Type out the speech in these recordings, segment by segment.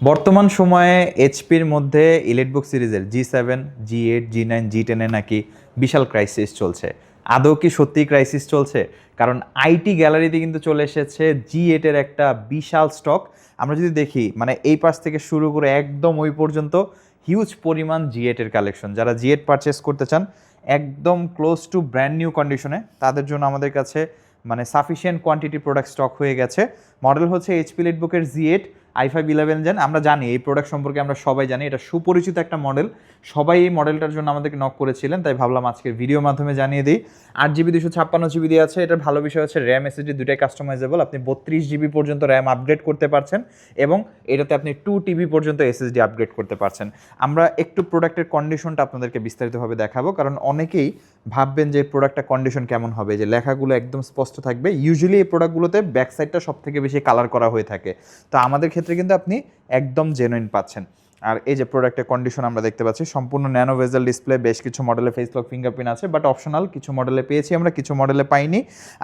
বর্তমান সময়ে এইচপির মধ্যে ইলিটবুক সিরিজের G7, G8, G9, G10 এ নাকি বিশাল ক্রাইসিস চলছে। আদৌ কি সত্যিই ক্রাইসিস চলছে? কারণ আইটি গ্যালারিতে কিন্তু চলে এসেছে G8 এর একটা বিশাল স্টক। আমরা যদি দেখি মানে এই পাশ থেকে শুরু করে একদম ওই পর্যন্ত হিউজ পরিমাণ G8 এর কালেকশন। যারা G8 পারচেস করতে চান একদম ক্লোজ টু ব্র্যান্ড নিউ কন্ডিশনে, তাদের জন্য আমাদের কাছে মানে সাফিসিয়েন্ট কোয়ান্টিটি প্রোডাক্ট স্টক হয়ে গেছে। মডেল হচ্ছে এইচপি ইলিটবুকের G8 i5-11 জেন। আমরা জানি এই প্রোডাক্ট সম্পর্কে, আমরা সবাই জানি এটা সুপরিচিত একটা মডেল। সবাই এই মডেলটার জন্য আমাদেরকে নক করেছিলেন, তাই ভাবলাম আজকের ভিডিওর মাধ্যমে জানিয়ে দিই। 8GB 256GB দিয়ে আছে। এটার ভালো বিষয় হচ্ছে র্যাম এসএসডি দুটাই কাস্টমাইজেবল। আপনি 32GB পর্যন্ত র্যাম আপগ্রেড করতে পারছেন এবং এটাতে আপনি 2TB পর্যন্ত এসএসডি আপগ্রেড করতে পারছেন। আমরা একটু প্রোডাক্টের কন্ডিশনটা আপনাদেরকে বিস্তারিতভাবে দেখাবো, কারণ অনেকেই ভাববেন যে প্রোডাক্টটা কন্ডিশন কেমন হবে, যে লেখাগুলো একদম স্পষ্ট থাকবে। ইউজুয়ালি এই প্রোডাক্টগুলোতে ব্যাক সাইডটা সব থেকে বেশি কালার করা হয়ে থাকে, তো আমাদের ক্ষেত্রে কিন্তু আপনি একদম জেনুইন পাচ্ছেন। আর এই যে প্রোডাক্টের কন্ডিশন আমরা দেখতে পাচ্ছি, সম্পূর্ণ ন্যানো ভেজেল ডিসপ্লে, বেশ কিছু মডেলে ফেস লক ফিঙ্গারপ্রিন্ট আছে, বাট অপশনাল। কিছু মডেলে পেয়েছি আমরা, কিছু মডেলে পাইনি।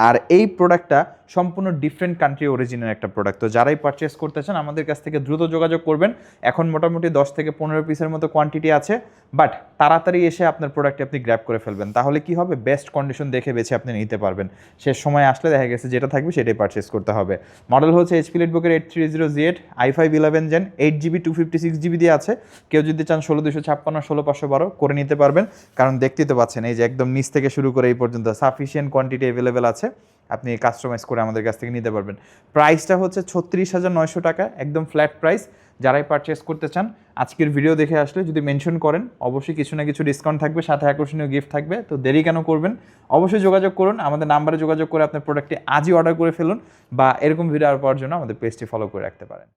আর এই প্রোডাক্টটা সম্পূর্ণ ডিফারেন্ট কান্ট্রি অরিজিনের একটা প্রোডাক্ট। তো যারাই পারচেস করতে চান আমাদের কাছ থেকে দ্রুত যোগাযোগ করবেন। এখন মোটামুটি 10 থেকে 15 পিসের মতো কোয়ান্টিটি আছে, বাট তাড়াতাড়ি এসে আপনার প্রোডাক্টটি আপনি গ্র্যাব করে ফেলবেন। তাহলে কি হবে, বেস্ট কন্ডিশন দেখে বেছে আপনি নিতে পারবেন। শেষ সময় আসলে দেখা গেছে যেটা থাকবে সেটাই পারচেস করতে হবে। মডেল হচ্ছে HP ইলিটবুকের 8300Z i5-11 gen, 8GB 256GB দিয়ে আছে। কেউ যদি চান 16256, 16512 করে নিতে পারবেন, কারণ দেখতেই তো পাচ্ছেন এই যে একদম নিচ থেকে শুরু করে এই পর্যন্ত সাফিসিয়েন্ট কোয়ান্টিটি অ্যাভেলেবেল আছে। আপনি কাস্টমাইজ করে আমাদের কাছ থেকে নিতে পারবেন। প্রাইসটা হচ্ছে 36,900 টাকা, একদম ফ্ল্যাট প্রাইস। যারাই পারচেস করতে চান আজকের ভিডিও দেখে আসলে যদি মেনশন করেন অবশ্যই কিছু না কিছু ডিসকাউন্ট থাকবে, সাথে আকর্ষণীয় গিফট থাকবে। তো দেরি কেন করবেন, অবশ্যই যোগাযোগ করুন। আমাদের নাম্বারে যোগাযোগ করে আপনার প্রোডাক্টটি আজই অর্ডার করে ফেলুন, বা এরকম ভিডিও আর পাওয়ার জন্য আমাদের পেজটি ফলো করে রাখতে পারেন।